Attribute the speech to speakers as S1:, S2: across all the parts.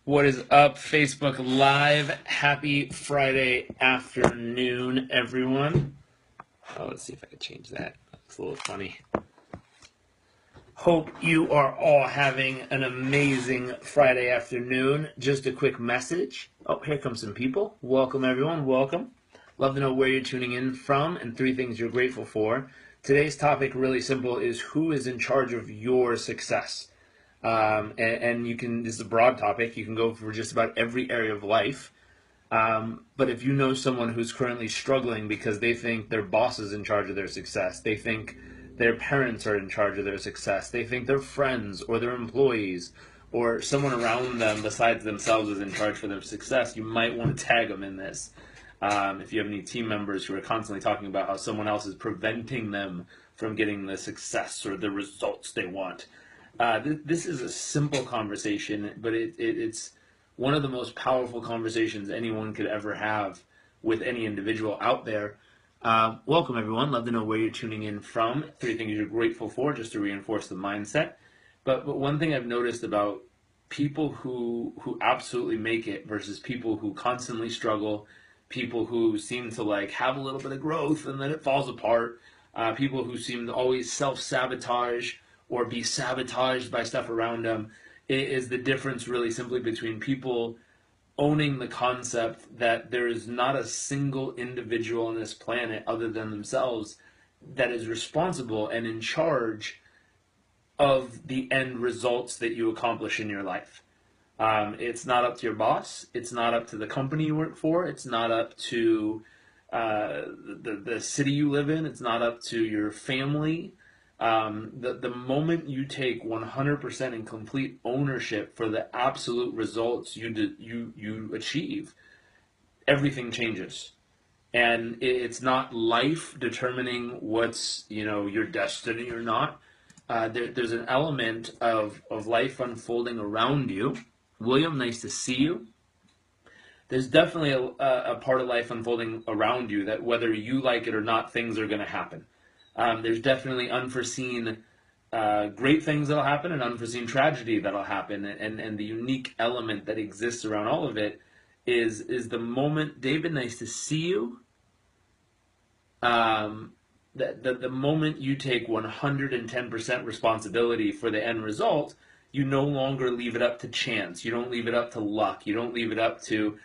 S1: What is up, Facebook Live? Happy Friday afternoon, everyone. Oh, let's see if I can change that. That's a little funny. Hope you are all having an amazing Friday afternoon. Just a quick message. Oh, here come some people. Welcome, everyone. Welcome. Love to know where you're tuning in from and 3 things you're grateful for. Today's topic, really simple, is who is in charge of your success? And you can, this is a broad topic, you can go for just about every area of life. But if you know someone who's currently struggling because they think their boss is in charge of their success, they think their parents are in charge of their success, they think their friends or their employees or someone around them besides themselves is in charge for their success, you might want to tag them in this. If you have any team members who are constantly talking about how someone else is preventing them from getting the success or the results they want. This is a simple conversation, but it's one of the most powerful conversations anyone could ever have with any individual out there. Welcome, everyone. Love to know where you're tuning in from. 3 things you're grateful for, just to reinforce the mindset. But one thing I've noticed about people who absolutely make it versus people who constantly struggle, people who seem to like have a little bit of growth and then it falls apart, people who seem to always self-sabotage or be sabotaged by stuff around them, is the difference really simply between people owning the concept that there is not a single individual on this planet other than themselves that is responsible and in charge of the end results that you accomplish in your life. It's not up to your boss. It's not up to the company you work for. It's not up to the city you live in. It's not up to your family. The moment you take 100% and complete ownership for the absolute results you achieve, everything changes. And it's not life determining what's your destiny or not. There's an element of life unfolding around you. William, nice to see you. There's definitely a part of life unfolding around you that whether you like it or not, things are going to happen. There's definitely unforeseen great things that'll happen and unforeseen tragedy that'll happen. And the unique element that exists around all of it is the moment. David, nice to see you. The moment you take 110% responsibility for the end result, you no longer leave it up to chance. You don't leave it up to luck. You don't leave it up to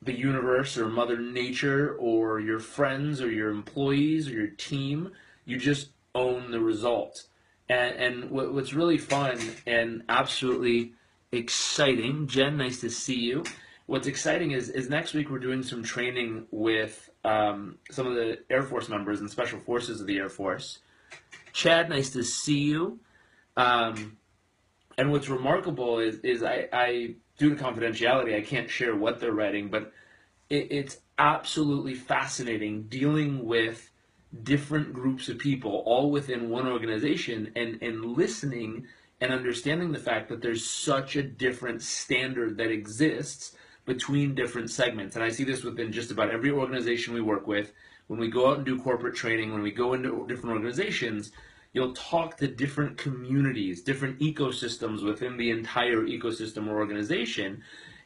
S1: the universe or Mother Nature or your friends or your employees or your team. You just own the result. And what's really fun and absolutely exciting, Jen, nice to see you. What's exciting is next week we're doing some training with some of the Air Force members and Special Forces of the Air Force. Chad, nice to see you. And what's remarkable is I due to confidentiality, I can't share what they're writing, but it's absolutely fascinating dealing with different groups of people all within one organization and listening and understanding the fact that there's such a different standard that exists between different segments. And I see this within just about every organization we work with. When we go out and do corporate training, when we go into different organizations, you'll talk to different communities, different ecosystems within the entire ecosystem or organization,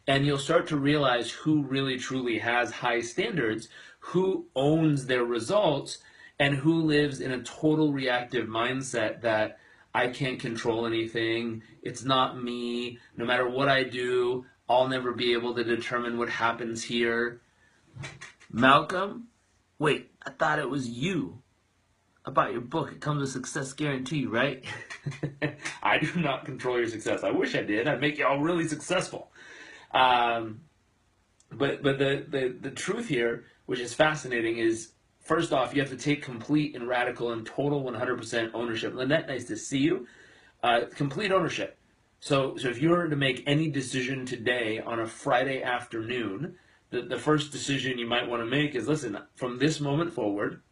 S1: and you'll start to realize who really truly has high standards, who owns their results, and who lives in a total reactive mindset that I can't control anything, it's not me, no matter what I do, I'll never be able to determine what happens here. Malcolm, wait, I thought it was you. About your book, it comes with success guarantee, right? I do not control your success. I wish I did. I'd make you all really successful. But the truth here, which is fascinating, is first off, you have to take complete and radical and total 100% ownership. Lynette, nice to see you. Complete ownership. So if you were to make any decision today on a Friday afternoon, the first decision you might want to make is, listen, from this moment forward,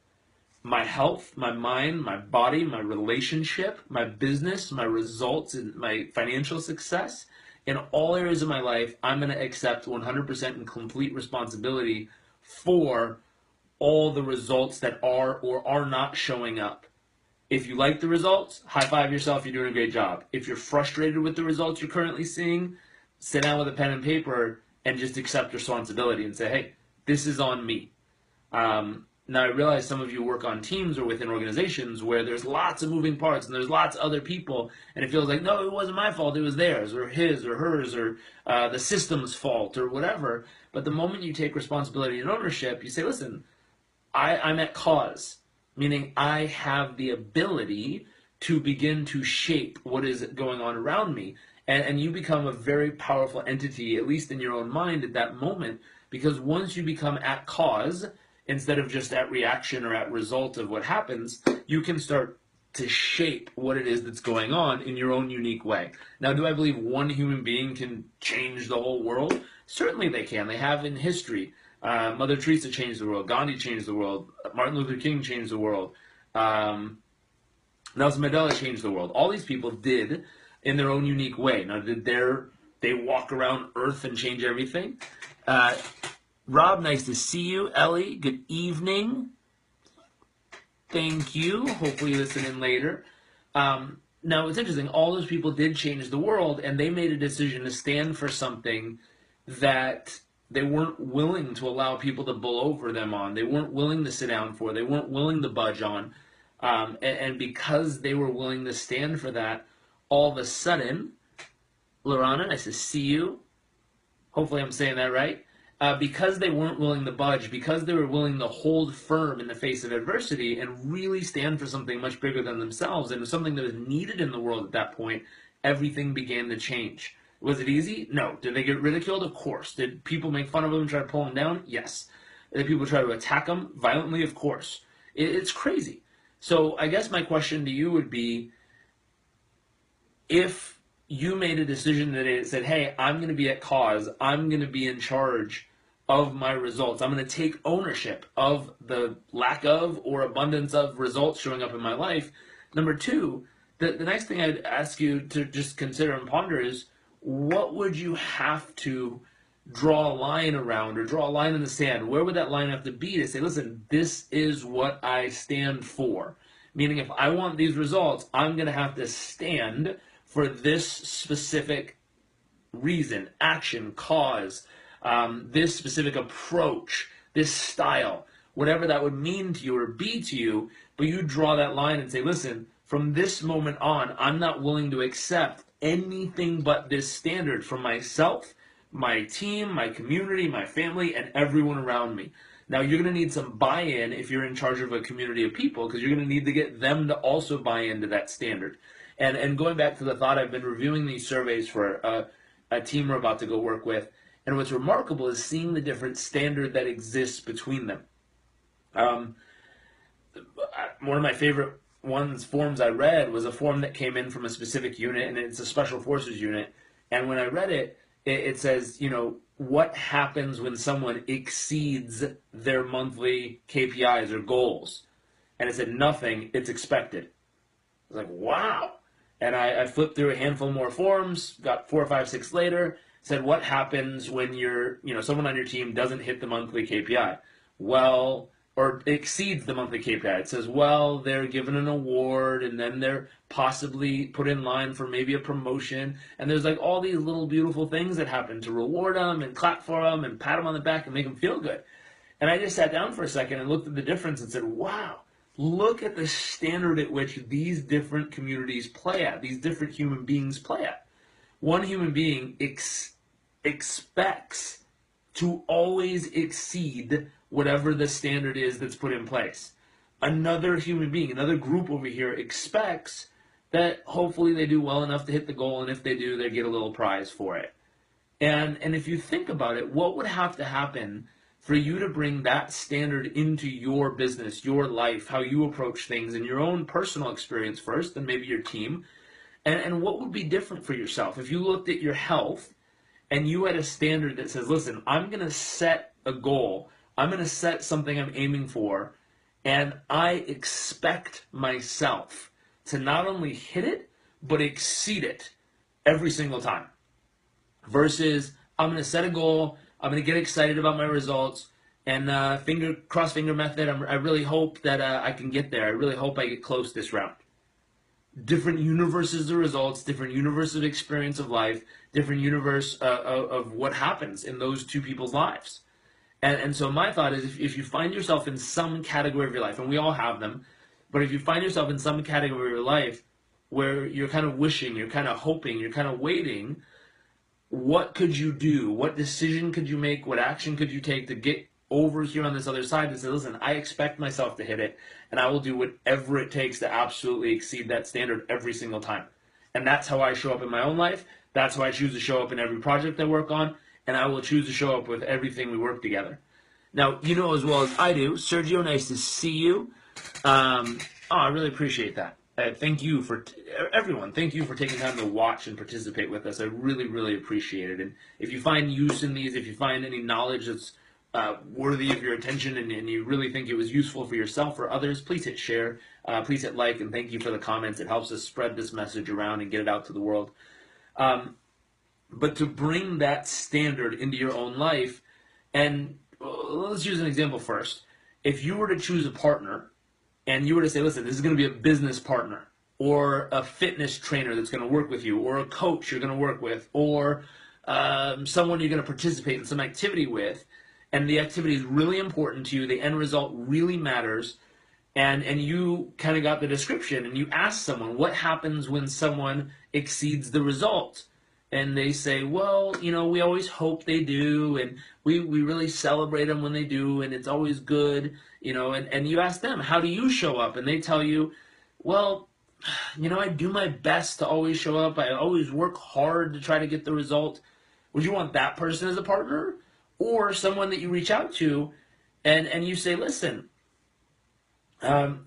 S1: my health, my mind, my body, my relationship, my business, my results, and my financial success, in all areas of my life, I'm going to accept 100% and complete responsibility for all the results that are or are not showing up. If you like the results, high five yourself, you're doing a great job. If you're frustrated with the results you're currently seeing, sit down with a pen and paper and just accept responsibility and say, hey, this is on me. Now, I realize some of you work on teams or within organizations where there's lots of moving parts and there's lots of other people, and it feels like, no, it wasn't my fault, it was theirs or his or hers or the system's fault or whatever. But the moment you take responsibility and ownership, you say, listen, I'm at cause, meaning I have the ability to begin to shape what is going on around me. And you become a very powerful entity, at least in your own mind at that moment, because once you become at cause, instead of just at reaction or at result of what happens, you can start to shape what it is that's going on in your own unique way. Now, do I believe one human being can change the whole world? Certainly they can. They have in history. Mother Teresa changed the world. Gandhi changed the world. Martin Luther King changed the world. Nelson Mandela changed the world. All these people did in their own unique way. Now, did they walk around Earth and change everything? Rob, nice to see you. Ellie, good evening. Thank you. Hopefully you listen in later. Now, it's interesting. All those people did change the world, and they made a decision to stand for something that they weren't willing to allow people to bull over them on. They weren't willing to sit down for. They weren't willing to budge on. And because they were willing to stand for that, all of a sudden, Lorana, nice to see you. Hopefully I'm saying that right. Because they weren't willing to budge, because they were willing to hold firm in the face of adversity and really stand for something much bigger than themselves and something that was needed in the world at that point, everything began to change. Was it easy? No. Did they get ridiculed? Of course. Did people make fun of them and try to pull them down? Yes. Did people try to attack them violently? Of course. It's crazy. So I guess my question to you would be, if you made a decision that said, hey, I'm going to be at cause, I'm going to be in charge of my results, I'm going to take ownership of the lack of or abundance of results showing up in my life. Number two, the next thing I'd ask you to just consider and ponder is, what would you have to draw a line around or draw a line in the sand? Where would that line have to be to say, listen, this is what I stand for? Meaning, if I want these results, I'm going to have to stand for this specific reason, action, cause, this specific approach, this style, whatever that would mean to you or be to you. But you draw that line and say, listen, from this moment on, I'm not willing to accept anything but this standard from myself, my team, my community, my family, and everyone around me. Now, you're going to need some buy-in if you're in charge of a community of people, because you're going to need to get them to also buy into that standard. And going back to the thought, I've been reviewing these surveys for a team we're about to go work with, and what's remarkable is seeing the different standard that exists between them. One of my favorite forms I read was a form that came in from a specific unit, and it's a special forces unit. And when I read it, it says, what happens when someone exceeds their monthly KPIs or goals? And it said nothing, it's expected. I was like, wow. And I flipped through a handful more forms, got 4, 5, 6 later, said, what happens when someone on your team doesn't hit the monthly KPI? Well, or exceeds the monthly KPI. It says, well, they're given an award, and then they're possibly put in line for maybe a promotion. And there's like all these little beautiful things that happen to reward them and clap for them and pat them on the back and make them feel good. And I just sat down for a second and looked at the difference and said, wow, look at the standard at which these different communities play at, these different human beings play at. One human being expects to always exceed whatever the standard is that's put in place. Another human being, another group over here expects that hopefully they do well enough to hit the goal, and if they do, they get a little prize for it. And if you think about it, what would have to happen for you to bring that standard into your business, your life, how you approach things, in your own personal experience first, and maybe your team, and what would be different for yourself? If you looked at your health and you had a standard that says, listen, I'm going to set a goal, I'm going to set something I'm aiming for, and I expect myself to not only hit it, but exceed it every single time. Versus, I'm going to set a goal, I'm going to get excited about my results, and cross finger method, I really hope that I can get there. I really hope I get close this round. different universes of results, different universe of experience of life, different universe of what happens in those two people's lives. And so my thought is, if you find yourself in some category of your life, and we all have them, but if you find yourself in some category of your life where you're kind of wishing, you're kind of hoping, you're kind of waiting, what could you do? What decision could you make? What action could you take to get over here on this other side and say, listen, I expect myself to hit it, and I will do whatever it takes to absolutely exceed that standard every single time. And that's how I show up in my own life. That's how I choose to show up in every project I work on, and I will choose to show up with everything we work together. Now, you know as well as I do, Sergio, nice to see you. I really appreciate that. Thank you for everyone. Thank you for taking time to watch and participate with us. I really, really appreciate it. And if you find use in these, if you find any knowledge that's worthy of your attention, and you really think it was useful for yourself or others, please hit share, please hit like, and thank you for the comments. It helps us spread this message around and get it out to the world. But to bring that standard into your own life, and let's use an example first. If you were to choose a partner, and you were to say, listen, this is going to be a business partner, or a fitness trainer that's going to work with you, or a coach you're going to work with, or someone you're going to participate in some activity with, and the activity is really important to you, the end result really matters, and you kind of got the description, and you ask someone, what happens when someone exceeds the result? And they say, well, we always hope they do, and we really celebrate them when they do, and it's always good, and you ask them, how do you show up? And they tell you, well, I do my best to always show up. I always work hard to try to get the result. Would you want that person as a partner? Or someone that you reach out to and you say, listen, how do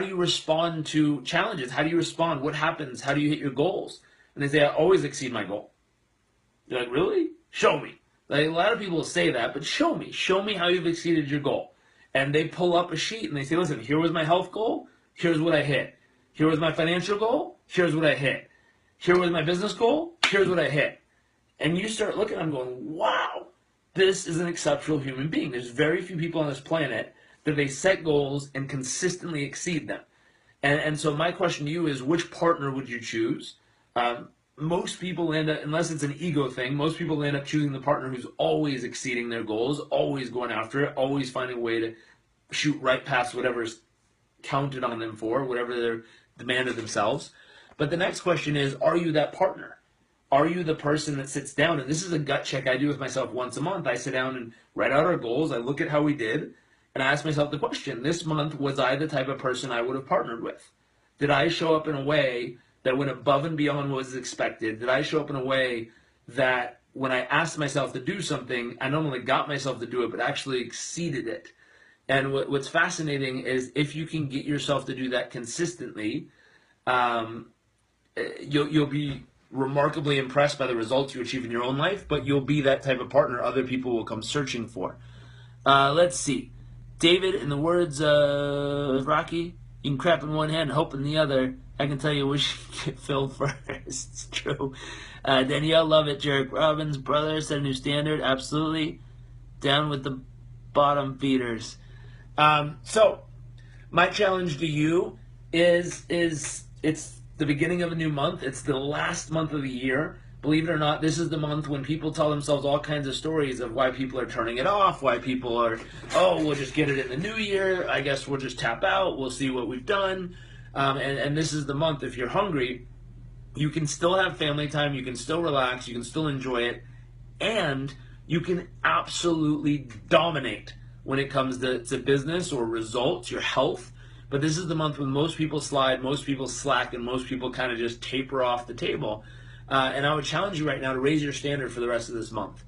S1: you respond to challenges? How do you respond? What happens? How do you hit your goals? And they say, I always exceed my goal. You're like, really? Show me. Like, a lot of people say that, but show me how you've exceeded your goal. And they pull up a sheet and they say, listen, here was my health goal. Here's what I hit. Here was my financial goal. Here's what I hit. Here was my business goal. Here's what I hit. And you start looking, I'm going, wow, this is an exceptional human being. There's very few people on this planet that they set goals and consistently exceed them. And so my question to you is, which partner would you choose? Most people end up, unless it's an ego thing, most people end up choosing the partner who's always exceeding their goals, always going after it, always finding a way to shoot right past whatever's counted on them for, whatever they're demanded themselves. But the next question is, are you that partner? Are you the person that sits down? And this is a gut check I do with myself once a month. I sit down and write out our goals. I look at how we did. And I ask myself the question, this month, was I the type of person I would have partnered with? Did I show up in a way that went above and beyond what was expected? Did I show up in a way that when I asked myself to do something, I not only got myself to do it, but actually exceeded it? And what's fascinating is if you can get yourself to do that consistently, you'll be remarkably impressed by the results you achieve in your own life, but you'll be that type of partner other people will come searching for. Let's see. David, in the words of Rocky, you can crap in one hand, hope in the other. I can tell you wish you get Phil first. It's true. Danielle, love it. Jairek, Robbins, brother, set a new standard. Absolutely. Down with the bottom feeders. So, my challenge to you is it's the beginning of a new month. It's the last month of the year. Believe it or not, this is the month when people tell themselves all kinds of stories of why people are turning it off, why people are, we'll just get it in the new year. I guess we'll just tap out. We'll see what we've done. And this is the month, if you're hungry, you can still have family time. You can still relax. You can still enjoy it. And you can absolutely dominate when it comes to business or results, your health. But this is the month when most people slide, most people slack, and most people kind of just taper off the table. And I would challenge you right now to raise your standard for the rest of this month.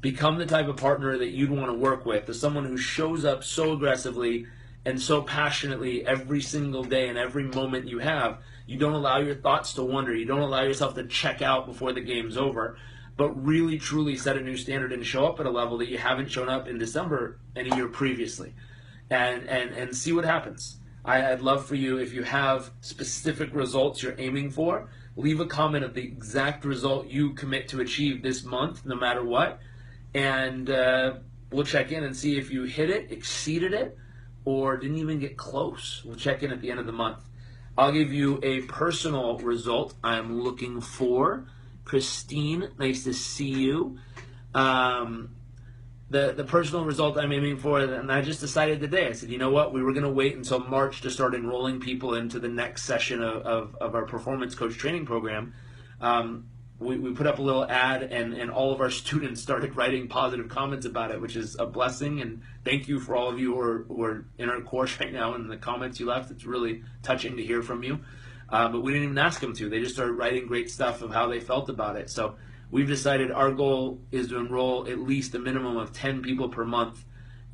S1: Become the type of partner that you'd want to work with, as someone who shows up so aggressively and so passionately every single day and every moment you have. You don't allow your thoughts to wander. You don't allow yourself to check out before the game's over, but really, truly set a new standard and show up at a level that you haven't shown up in December any year previously. And see what happens. I'd love for you, if you have specific results you're aiming for, leave a comment of the exact result you commit to achieve this month, no matter what, and we'll check in and see if you hit it, exceeded it, or didn't even get close, we'll check in at the end of the month. I'll give you a personal result I'm looking for. Christine, nice to see you. The personal result I'm aiming for, and I just decided today, I said, you know what, we were going to wait until March to start enrolling people into the next session of our performance coach training program. We put up a little ad, and all of our students started writing positive comments about it, which is a blessing, and thank you for all of you who are in our course right now, and the comments you left. It's really touching to hear from you. But we didn't even ask them to. They just started writing great stuff of how they felt about it. So we've decided our goal is to enroll at least a minimum of 10 people per month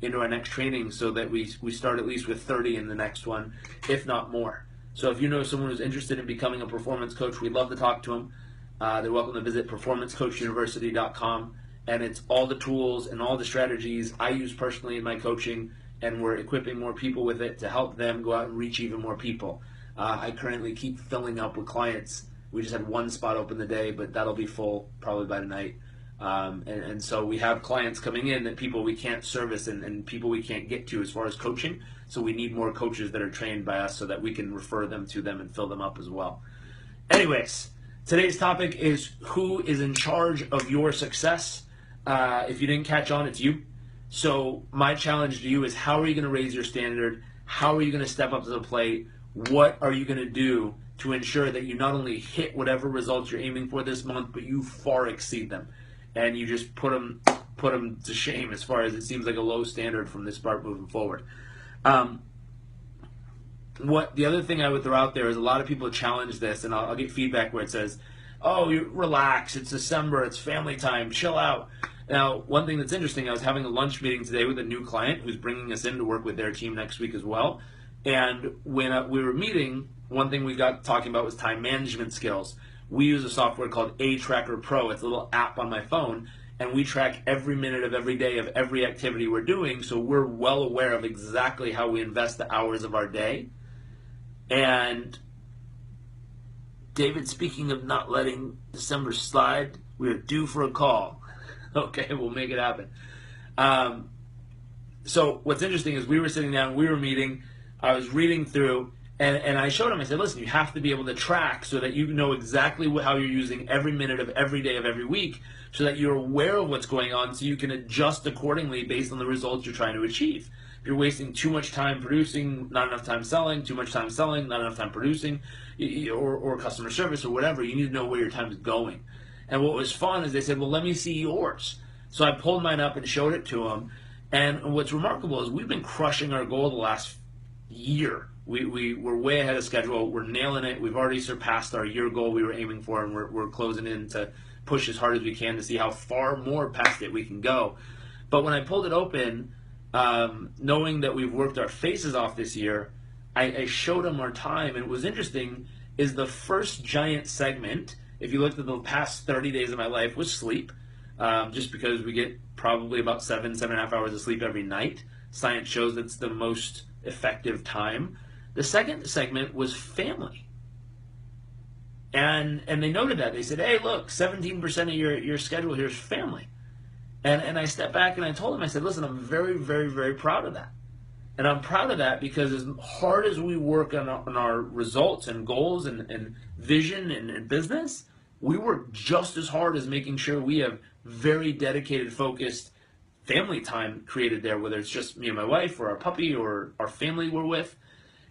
S1: into our next training, so that we start at least with 30 in the next one, if not more. So if you know someone who's interested in becoming a performance coach, we'd love to talk to them. They're welcome to visit performancecoachuniversity.com, and it's all the tools and all the strategies I use personally in my coaching, and we're equipping more people with it to help them go out and reach even more people. I currently keep filling up with clients. We just had one spot open today, but that'll be full probably by tonight. And so we have clients coming in that people we can't service and people we can't get to as far as coaching. So we need more coaches that are trained by us so that we can refer them to them and fill them up as well. Anyways, today's topic is who is in charge of your success. If you didn't catch on, it's you. So my challenge to you is, how are you going to raise your standard? How are you going to step up to the plate? What are you going to do to ensure that you not only hit whatever results you're aiming for this month, but you far exceed them, and you just put them to shame as far as it seems like a low standard from this part moving forward. What the other thing I would throw out there is, a lot of people challenge this, and I'll get feedback where it says, "Oh, you relax. It's December. It's family time. Chill out." Now, one thing that's interesting, I was having a lunch meeting today with a new client who's bringing us in to work with their team next week as well. And when we were meeting, one thing we got talking about was time management skills. We use a software called A Tracker Pro. It's a little app on my phone, and we track every minute of every day of every activity we're doing, so we're well aware of exactly how we invest the hours of our day. And David, speaking of not letting December slide, we are due for a call. Okay, we'll make it happen. So what's interesting is, we were sitting down, we were meeting, I was reading through, and I showed him, I said, listen, you have to be able to track so that you know exactly how you're using every minute of every day of every week, so that you're aware of what's going on, so you can adjust accordingly based on the results you're trying to achieve. If you're wasting too much time producing, not enough time selling, too much time selling, not enough time producing, or customer service or whatever, you need to know where your time is going. And what was fun is they said, well, let me see yours. So I pulled mine up and showed it to them. And what's remarkable is, we've been crushing our goal the last year. We're way ahead of schedule. We're nailing it. We've already surpassed our year goal we were aiming for, and we're closing in to push as hard as we can to see how far more past it we can go. But when I pulled it open, knowing that we've worked our faces off this year, I showed them our time. And what was interesting is, the first giant segment, if you looked at the past 30 days of my life, was sleep. Just because we get probably about 7.5 hours of sleep every night. Science shows that's the most effective time. The second segment was family. And they noted that. They said, hey, look, 17% of your schedule here is family. And I stepped back and I told them, I said, listen, I'm very, very, very proud of that. And I'm proud of that because as hard as we work on our results and goals and vision and business, we work just as hard as making sure we have very dedicated, focused family time created there, whether it's just me and my wife or our puppy or our family we're with.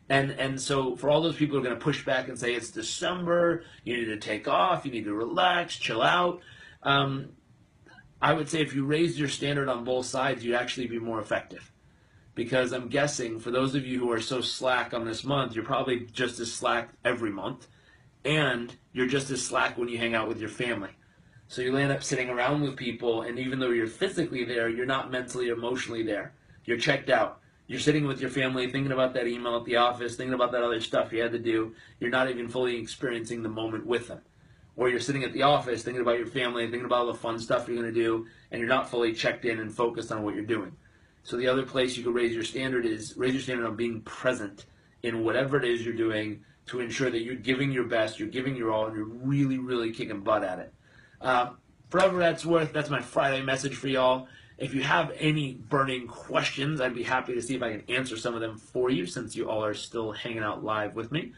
S1: And so for all those people who are going to push back and say, it's December, you need to take off, you need to relax, chill out, I would say if you raised your standard on both sides, you'd actually be more effective. Because I'm guessing for those of you who are so slack on this month, you're probably just as slack every month, and you're just as slack when you hang out with your family. So you'll end up sitting around with people, and even though you're physically there, you're not mentally, emotionally there. You're checked out. You're sitting with your family thinking about that email at the office, thinking about that other stuff you had to do. You're not even fully experiencing the moment with them. Or you're sitting at the office thinking about your family, thinking about all the fun stuff you're going to do, and you're not fully checked in and focused on what you're doing. So the other place you could raise your standard is raise your standard on being present in whatever it is you're doing to ensure that you're giving your best, you're giving your all, and you're really, really kicking butt at it. For whatever that's worth, that's my Friday message for y'all. If you have any burning questions, I'd be happy to see if I can answer some of them for you, since you all are still hanging out live with me.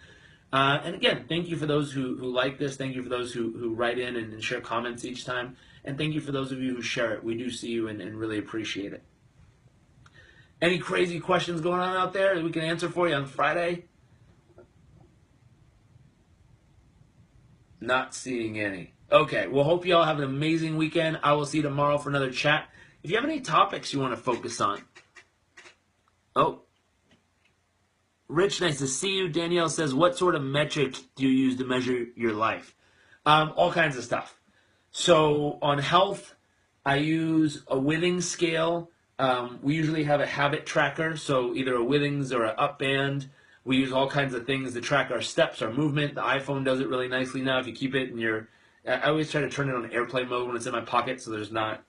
S1: And again, thank you for those who like this. Thank you for those who write in and share comments each time. And thank you for those of you who share it. We do see you and really appreciate it. Any crazy questions going on out there that we can answer for you on Friday? Not seeing any. Okay, well, hope you all have an amazing weekend. I will see you tomorrow for another chat. If you have any topics you want to focus on. Oh, Rich, nice to see you. Danielle says, what sort of metric do you use to measure your life? All kinds of stuff. So on health, I use a Withings scale. We usually have a habit tracker, so either a Withings or an Up Band. We use all kinds of things to track our steps, our movement. The iPhone does it really nicely now. If you keep it in your... I always try to turn it on airplane mode when it's in my pocket, so there's not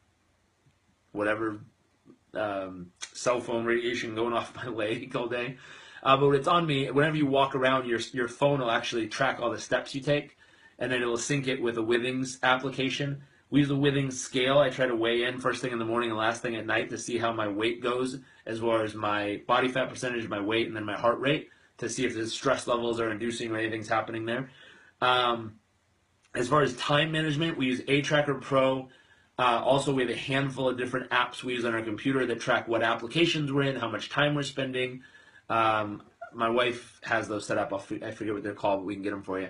S1: whatever cell phone radiation going off my leg all day. But when it's on me, whenever you walk around, your phone will actually track all the steps you take, and then it will sync it with a Withings application. We use the Withings scale. I try to weigh in first thing in the morning and last thing at night to see how my weight goes, as well as my body fat percentage, my weight, and then my heart rate, to see if the stress levels are inducing or anything's happening there. As far as time management, we use A-Tracker Pro. Also, we have a handful of different apps we use on our computer that track what applications we're in, how much time we're spending. My wife has those set up. I forget what they're called, but we can get them for you.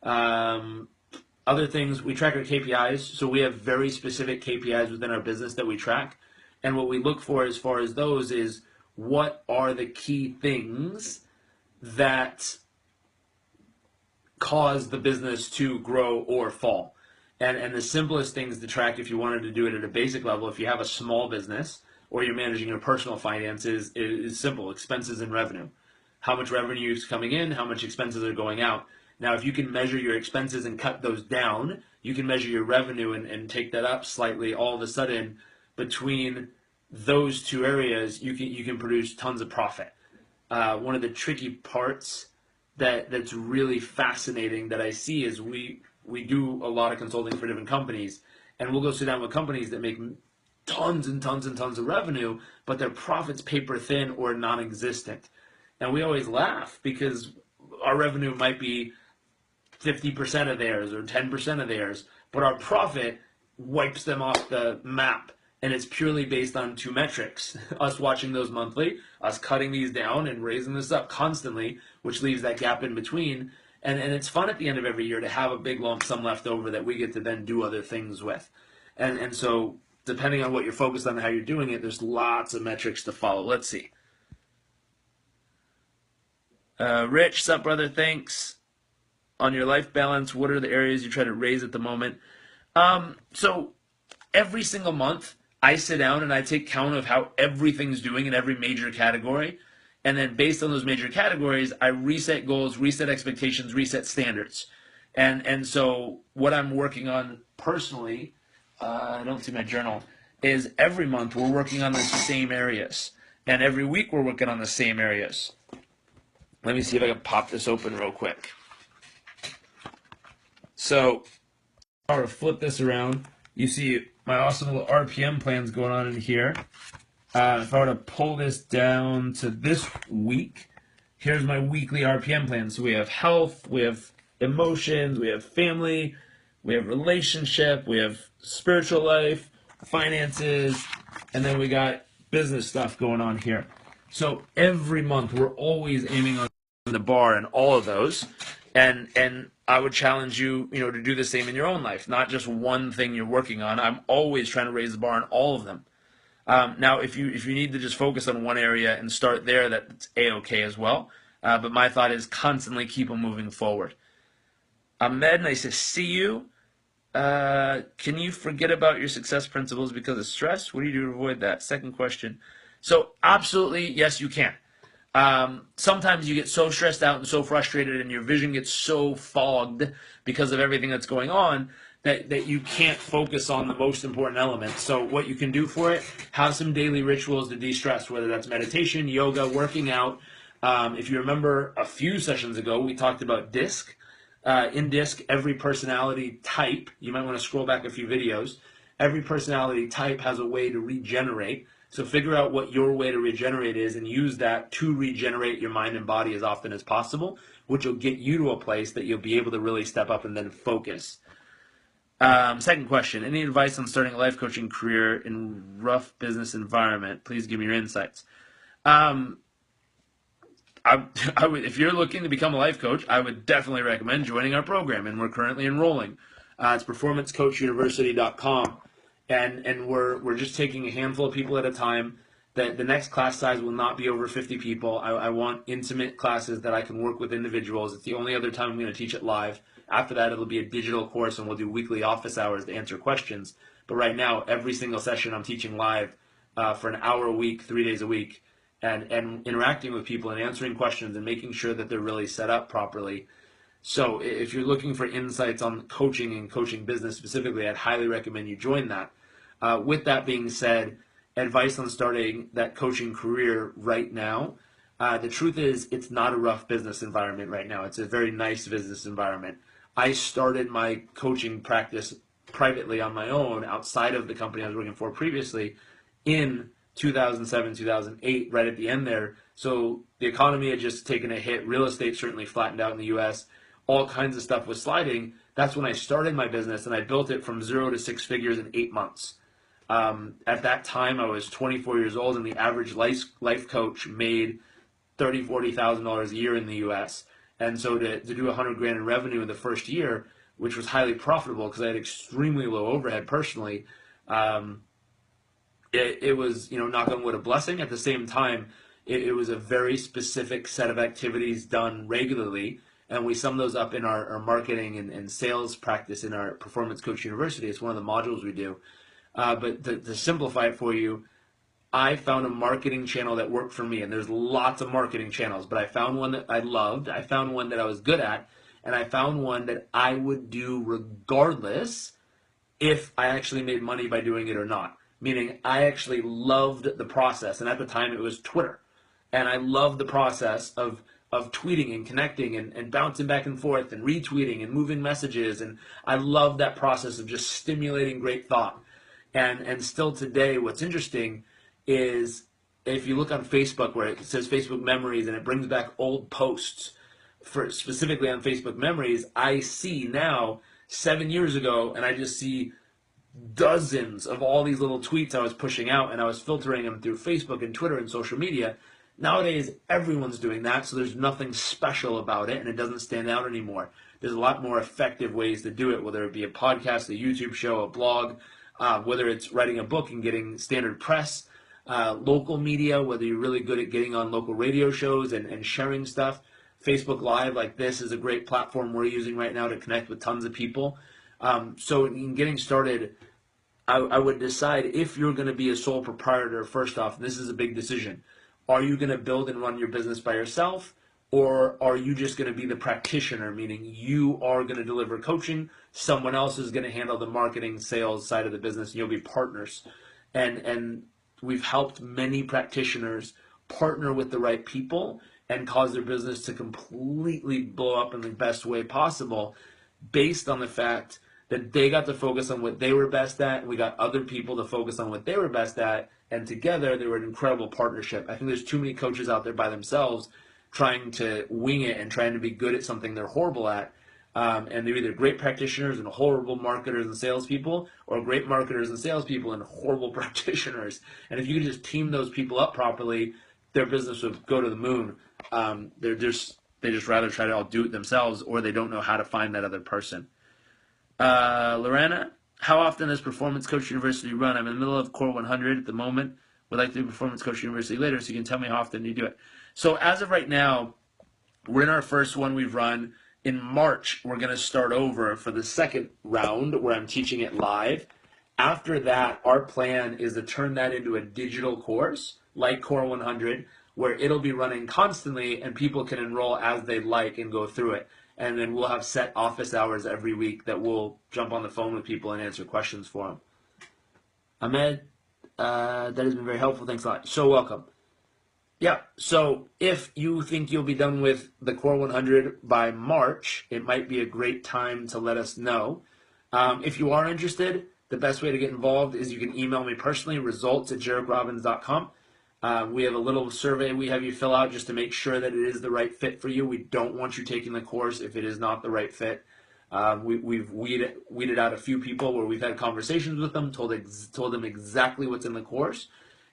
S1: Other things, we track our KPIs. So we have very specific KPIs within our business that we track. And what we look for as far as those is, what are the key things that cause the business to grow or fall? And the simplest things to track, if you wanted to do it at a basic level, if you have a small business or you're managing your personal finances, is simple: expenses and revenue. How much revenue is coming in, how much expenses are going out. Now, if you can measure your expenses and cut those down, you can measure your revenue and take that up slightly. All of a sudden, between those two areas, you can produce tons of profit. One of the tricky parts that's really fascinating that I see is we do a lot of consulting for different companies, and we'll go sit down with companies that make tons and tons and tons of revenue, but their profits paper thin or non-existent. And we always laugh because our revenue might be 50% of theirs or 10% of theirs, but our profit wipes them off the map. And it's purely based on two metrics: us watching those monthly, us cutting these down and raising this up constantly, which leaves that gap in between. And it's fun at the end of every year to have a big lump sum left over that we get to then do other things with. And so depending on what you're focused on and how you're doing it, there's lots of metrics to follow. Let's see. Rich, sup brother, thanks. On your life balance, what are the areas you try to raise at the moment? So every single month, I sit down and I take count of how everything's doing in every major category. And then based on those major categories, I reset goals, reset expectations, reset standards. And so what I'm working on personally, I don't see my journal, is every month we're working on the same areas. And every week we're working on the same areas. Let me see if I can pop this open real quick. So if I were to flip this around, you see my awesome little RPM plans going on in here. If I were to pull this down to this week, here's my weekly RPM plan. So we have health, we have emotions, we have family, we have relationship, we have spiritual life, finances, and then we got business stuff going on here. So every month we're always aiming on the bar in all of those. And I would challenge you, to do the same in your own life, not just one thing you're working on. I'm always trying to raise the bar on all of them. Now, if you need to just focus on one area and start there, that's A-okay as well. But my thought is constantly keep them moving forward. Ahmed, nice to see you. Can you forget about your success principles because of stress? What do you do to avoid that? Second question. So absolutely, yes, you can. Sometimes you get so stressed out and so frustrated and your vision gets so fogged because of everything that's going on that you can't focus on the most important elements. So what you can do for it, have some daily rituals to de-stress, whether that's meditation, yoga, working out. If you remember a few sessions ago, we talked about DISC. In DISC, every personality type, you might want to scroll back a few videos, Every personality type has a way to regenerate. So figure out what your way to regenerate is and use that to regenerate your mind and body as often as possible, which will get you to a place that you'll be able to really step up and then focus. Second question, any advice on starting a life coaching career in rough business environment? Please give me your insights. If you're looking to become a life coach, I would definitely recommend joining our program, and we're currently enrolling. It's performancecoachuniversity.com, and we're just taking a handful of people at a time. The next class size will not be over 50 people. I want intimate classes that I can work with individuals. It's the only other time I'm going to teach it live. After that, it'll be a digital course, and we'll do weekly office hours to answer questions. But right now, every single session I'm teaching live for an hour a week, 3 days a week, and interacting with people and answering questions and making sure that they're really set up properly. So if you're looking for insights on coaching and coaching business specifically, I'd highly recommend you join that. With that being said, advice on starting that coaching career right now. The truth is, it's not a rough business environment right now. It's a very nice business environment. I started my coaching practice privately on my own outside of the company I was working for previously in 2007, 2008, right at the end there. So the economy had just taken a hit. Real estate certainly flattened out in the U.S. All kinds of stuff was sliding. That's when I started my business, and I built it from 0 to 6 figures in 8 months. At that time, I was 24 years old, and the average life coach made $30,000, $40,000 a year in the U.S. And so to do $100,000 in revenue in the first year, which was highly profitable because I had extremely low overhead personally, it was, knock on wood, a blessing. At the same time, it was a very specific set of activities done regularly, and we sum those up in our marketing and sales practice in our Performance Coach University. It's one of the modules we do. But to simplify it for you, I found a marketing channel that worked for me, and there's lots of marketing channels, but I found one that I loved, I found one that I was good at, and I found one that I would do regardless if I actually made money by doing it or not. Meaning I actually loved the process, and at the time it was Twitter. And I loved the process of tweeting and connecting and bouncing back and forth and retweeting and moving messages, and I loved that process of just stimulating great thought. And still today, what's interesting is if you look on Facebook where it says Facebook Memories and it brings back old posts, for specifically on Facebook Memories, I see now 7 years ago, and I just see dozens of all these little tweets I was pushing out, and I was filtering them through Facebook and Twitter and social media. Nowadays, everyone's doing that, so there's nothing special about it, and it doesn't stand out anymore. There's a lot more effective ways to do it, whether it be a podcast, a YouTube show, a blog, whether it's writing a book and getting standard press, local media, whether you're really good at getting on local radio shows and sharing stuff. Facebook Live like this is a great platform we're using right now to connect with tons of people. So in getting started, I would decide if you're going to be a sole proprietor. First off, this is a big decision. Are you going to build and run your business by yourself, or are you just going to be the practitioner, meaning you are going to deliver coaching, someone else is going to handle the marketing, sales side of the business, and you'll be partners. And we've helped many practitioners partner with the right people and cause their business to completely blow up in the best way possible based on the fact that they got to focus on what they were best at, and we got other people to focus on what they were best at, and together they were an incredible partnership. I think there's too many coaches out there by themselves trying to wing it and trying to be good at something they're horrible at, and they're either great practitioners and horrible marketers and salespeople, or great marketers and salespeople and horrible practitioners. And if you could just team those people up properly, their business would go to the moon. They just rather try to all do it themselves, or they don't know how to find that other person. Lorena, how often does Performance Coach University run? I'm in the middle of Core 100 at the moment. Would like to do Performance Coach University later, so you can tell me how often you do it. So as of right now, we're in our first one we've run. In March, we're going to start over for the second round where I'm teaching it live. After that, our plan is to turn that into a digital course like Core 100, where it'll be running constantly and people can enroll as they like and go through it. And then we'll have set office hours every week that we'll jump on the phone with people and answer questions for them. Ahmed, that has been very helpful. Thanks a lot. So welcome. Yeah, so if you think you'll be done with the Core 100 by March, it might be a great time to let us know. If you are interested, the best way to get involved is you can email me personally, results@jarekrobbins.com. We have a little survey we have you fill out just to make sure that it is the right fit for you. We don't want you taking the course if it is not the right fit. We've weeded out a few people where we've had conversations with them, told them exactly what's in the course,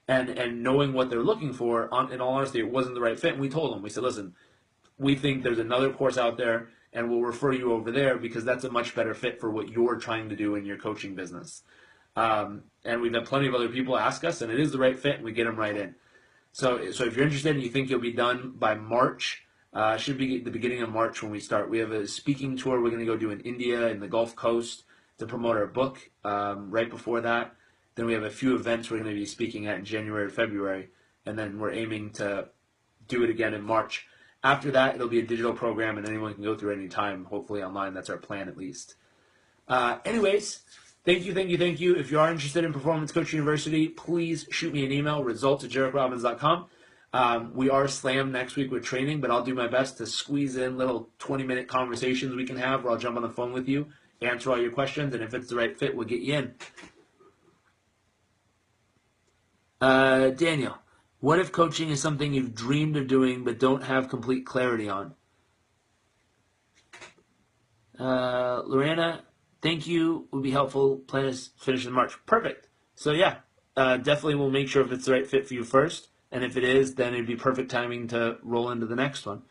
S1: and knowing what they're looking for. In all honesty, it wasn't the right fit. And we told them, we said, listen, we think there's another course out there, and we'll refer you over there because that's a much better fit for what you're trying to do in your coaching business. And we've had plenty of other people ask us, and it is the right fit, and we get them right in. So if you're interested and you think you'll be done by March, should be the beginning of March when we start. We have a speaking tour we're going to go do in India and the Gulf Coast to promote our book right before that. Then we have a few events we're going to be speaking at in January or February, and then we're aiming to do it again in March. After that, it'll be a digital program, and anyone can go through any time, hopefully online. That's our plan, at least. Anyways, thank you. If you are interested in Performance Coaching University, please shoot me an email, results@jarekrobbins.com. We are slammed next week with training, but I'll do my best to squeeze in little 20-minute conversations we can have where I'll jump on the phone with you, answer all your questions, and if it's the right fit, we'll get you in. Daniel, what if coaching is something you've dreamed of doing but don't have complete clarity on? Lorena, thank you. Would be helpful. Plan is finish in March. Perfect. So yeah, definitely we'll make sure if it's the right fit for you first. And if it is, then it'd be perfect timing to roll into the next one.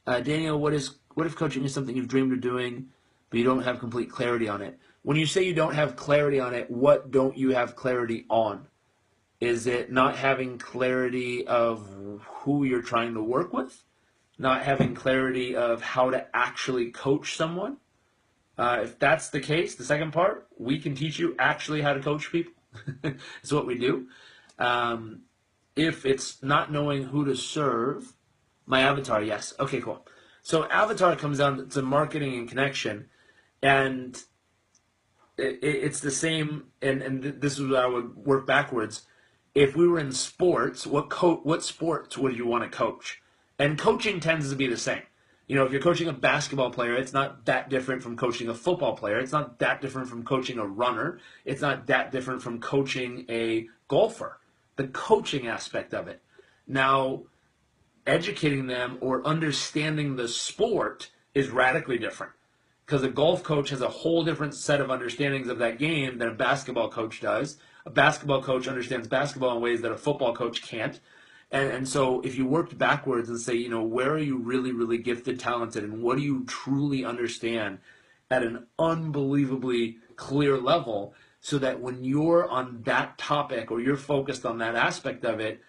S1: Daniel, what if coaching is something you've dreamed of doing but you don't have complete clarity on it? When you say you don't have clarity on it, what don't you have clarity on? Is it not having clarity of who you're trying to work with? Not having clarity of how to actually coach someone? If that's the case, the second part, we can teach you actually how to coach people. It's what we do. If it's not knowing who to serve, my avatar, yes. Okay, cool. So avatar comes down to marketing and connection, and it's the same, and this is what I would work backwards. If we were in sports, what sports would you want to coach? And coaching tends to be the same. You know, if you're coaching a basketball player, it's not that different from coaching a football player. It's not that different from coaching a runner. It's not that different from coaching a golfer. The coaching aspect of it. Now, educating them or understanding the sport is radically different. Because a golf coach has a whole different set of understandings of that game than a basketball coach does. A basketball coach understands basketball in ways that a football coach can't. And so if you worked backwards and say, you know, where are you really, really gifted, talented, and what do you truly understand at an unbelievably clear level, so that when you're on that topic or you're focused on that aspect of it,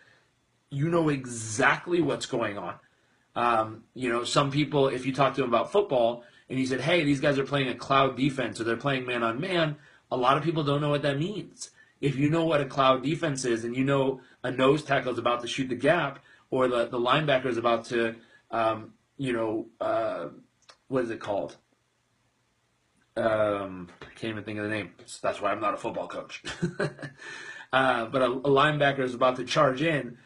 S1: you know exactly what's going on. You know, some people, if you talk to them about football and you said, hey, these guys are playing a cloud defense or they're playing man-on-man, a lot of people don't know what that means. If you know what a cloud defense is and you know a nose tackle is about to shoot the gap or the linebacker is about to, what is it called? I can't even think of the name. So that's why I'm not a football coach. But a linebacker is about to charge in,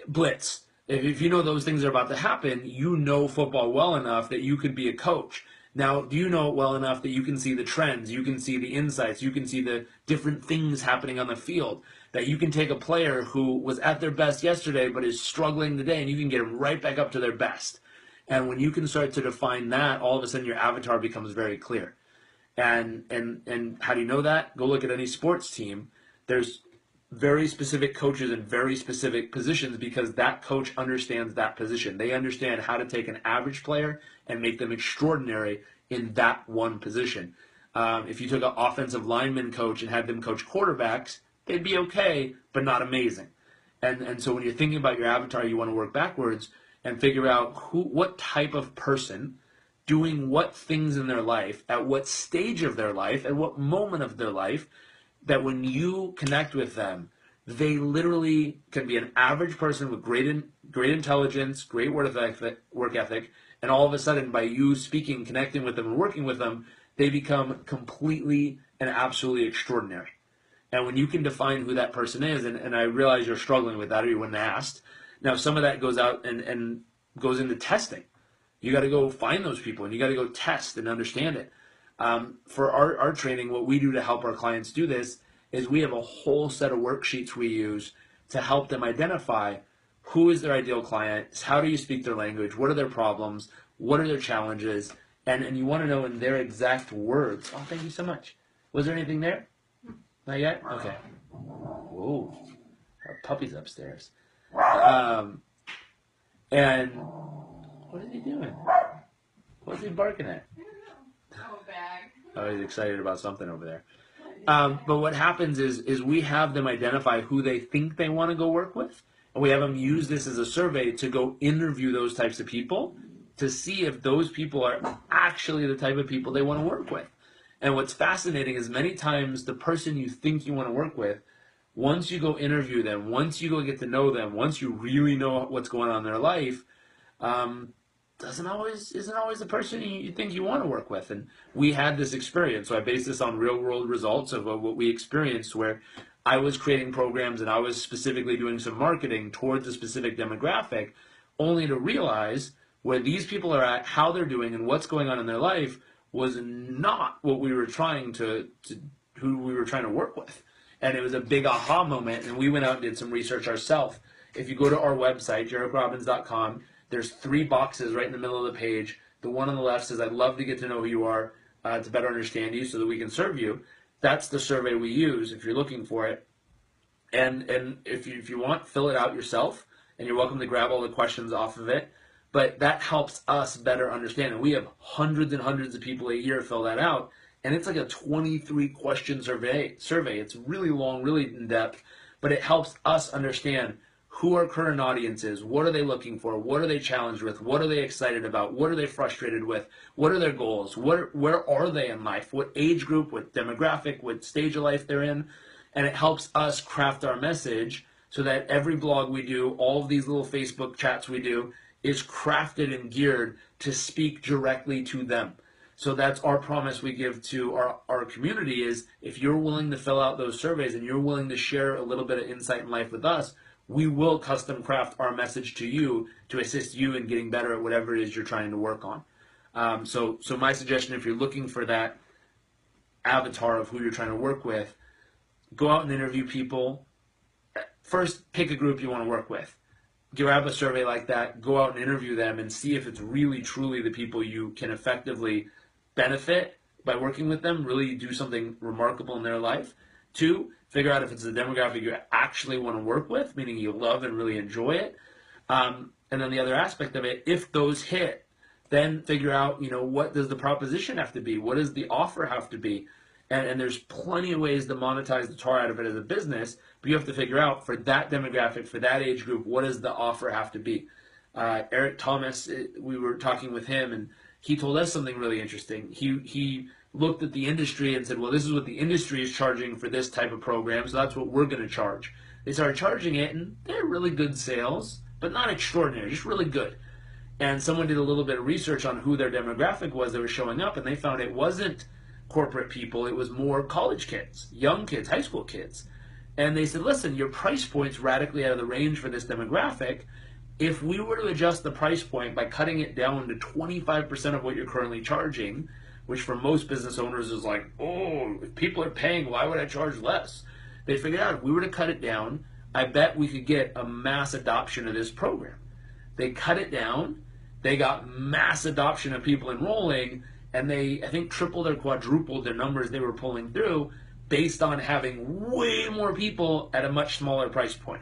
S1: blitz. If you know those things are about to happen, you know football well enough that you could be a coach. Now, do you know it well enough that you can see the trends, you can see the insights, you can see the different things happening on the field, that you can take a player who was at their best yesterday but is struggling today and you can get them right back up to their best. And when you can start to define that, all of a sudden your avatar becomes very clear. And how do you know that? Go look at any sports team. There's very specific coaches in very specific positions because that coach understands that position. They understand how to take an average player and make them extraordinary in that one position. If you took an offensive lineman coach and had them coach quarterbacks, they'd be okay, but not amazing. And so when you're thinking about your avatar, you want to work backwards and figure out what type of person doing what things in their life, at what stage of their life, at what moment of their life, that when you connect with them, they literally can be an average person with great intelligence, great work ethic, and all of a sudden by you speaking, connecting with them, and working with them, they become completely and absolutely extraordinary. And when you can define who that person is, and I realize you're struggling with that or you wouldn't have asked, now some of that goes out and goes into testing. You got to go find those people and you got to go test and understand it. For our training, what we do to help our clients do this is we have a whole set of worksheets we use to help them identify who is their ideal client, how do you speak their language, what are their problems, what are their challenges, and you want to know in their exact words. Oh, thank you so much. Was there anything there? Not yet? Okay. Whoa. Our puppy's upstairs. And what is he doing? What's he barking at?
S2: Oh, bag.
S1: Oh, he's excited about something over there. But what happens is we have them identify who they think they want to go work with, and we have them use this as a survey to go interview those types of people to see if those people are actually the type of people they want to work with. And what's fascinating is many times the person you think you want to work with, once you go interview them, once you go get to know them, once you really know what's going on in their life, isn't always the person you think you want to work with. And we had this experience, so I based this on real world results of what we experienced, where I was creating programs and I was specifically doing some marketing towards a specific demographic, only to realize where these people are at, how they're doing, and what's going on in their life was not what we were trying who we were trying to work with. And it was a big aha moment, and we went out and did some research ourselves. If you go to our website, JarekRobbins.com, there's 3 boxes right in the middle of the page. The one on the left says, I'd love to get to know who you are, to better understand you so that we can serve you. That's the survey we use if you're looking for it. And if you want, fill it out yourself, and you're welcome to grab all the questions off of it. But that helps us better understand. And we have hundreds and hundreds of people a year fill that out. And it's like a 23-question survey. It's really long, really in-depth. But it helps us understand who our current audience is, what are they looking for, what are they challenged with, what are they excited about, what are they frustrated with, what are their goals, where are they in life, what age group, what demographic, what stage of life they're in. And it helps us craft our message so that every blog we do, all of these little Facebook chats we do, is crafted and geared to speak directly to them. So that's our promise we give to our community is if you're willing to fill out those surveys and you're willing to share a little bit of insight in life with us, we will custom craft our message to you to assist you in getting better at whatever it is you're trying to work on. So my suggestion, if you're looking for that avatar of who you're trying to work with, go out and interview people. First, pick a group you want to work with. Grab a survey like that, go out and interview them and see if it's really, truly the people you can effectively benefit by working with them, really do something remarkable in their life. 2, figure out if it's the demographic you actually want to work with, meaning you love and really enjoy it. And then the other aspect of it, if those hit, then figure out, what does the proposition have to be? What does the offer have to be? And there's plenty of ways to monetize the tar out of it as a business, but you have to figure out for that demographic, for that age group, what does the offer have to be? Eric Thomas, we were talking with him, and he told us something really interesting. He looked at the industry and said, well, this is what the industry is charging for this type of program, so that's what we're going to charge. They started charging it, and they're really good sales, but not extraordinary, just really good. And someone did a little bit of research on who their demographic was that was showing up, and they found it wasn't corporate people, it was more college kids, young kids, high school kids. And they said, listen, your price point's radically out of the range for this demographic. If we were to adjust the price point by cutting it down to 25% of what you're currently charging, which for most business owners is like, oh, if people are paying, why would I charge less? They figured out if we were to cut it down, I bet we could get a mass adoption of this program. They cut it down, they got mass adoption of people enrolling, and they, I think, tripled or quadrupled their numbers they were pulling through based on having way more people at a much smaller price point.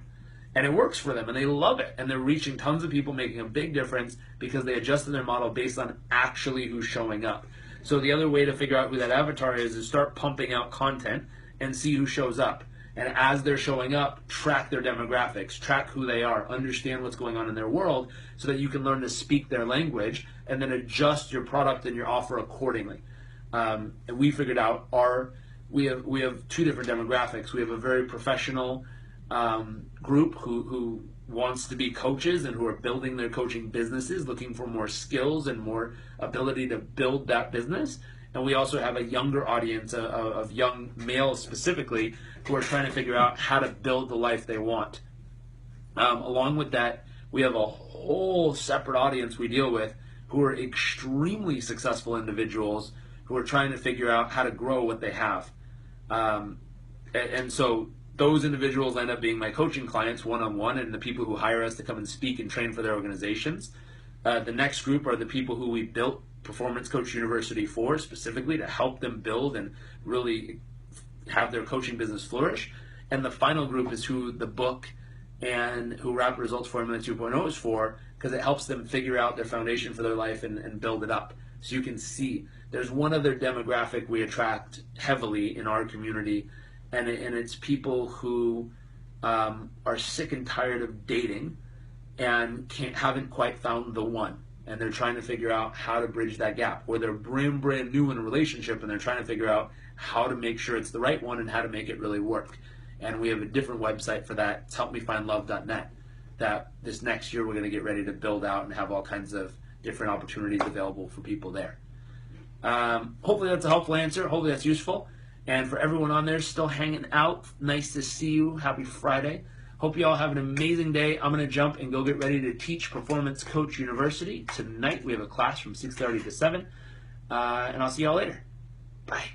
S1: And it works for them, and they love it. And they're reaching tons of people, making a big difference because they adjusted their model based on actually who's showing up. So the other way to figure out who that avatar is start pumping out content and see who shows up. And as they're showing up, track their demographics, track who they are, understand what's going on in their world so that you can learn to speak their language and then adjust your product and your offer accordingly. And we figured out we have 2 different demographics. We have a very professional group who wants to be coaches and who are building their coaching businesses, looking for more skills and more ability to build that business. And we also have a younger audience of young males specifically who are trying to figure out how to build the life they want. Along with that, we have a whole separate audience we deal with who are extremely successful individuals who are trying to figure out how to grow what they have. And so those individuals end up being my coaching clients one-on-one, and the people who hire us to come and speak and train for their organizations. The next group are the people who we built Performance Coach University for, specifically to help them build and really have their coaching business flourish. And the final group is who the book and who Rapid Results Formula 2.0 is for, because it helps them figure out their foundation for their life and build it up. So you can see there's one other demographic we attract heavily in our community, and it's people who are sick and tired of dating and haven't quite found the one, and they're trying to figure out how to bridge that gap, or they're brand new in a relationship and they're trying to figure out how to make sure it's the right one and how to make it really work. And we have a different website for that. It's helpmefindlove.net, that this next year we're going to get ready to build out and have all kinds of different opportunities available for people there. Hopefully that's a helpful answer. Hopefully that's useful. And for everyone on there still hanging out, nice to see you. Happy Friday. Hope you all have an amazing day. I'm going to jump and go get ready to teach Performance Coach University. Tonight we have a class from 6:30 to 7. And I'll see y'all later. Bye.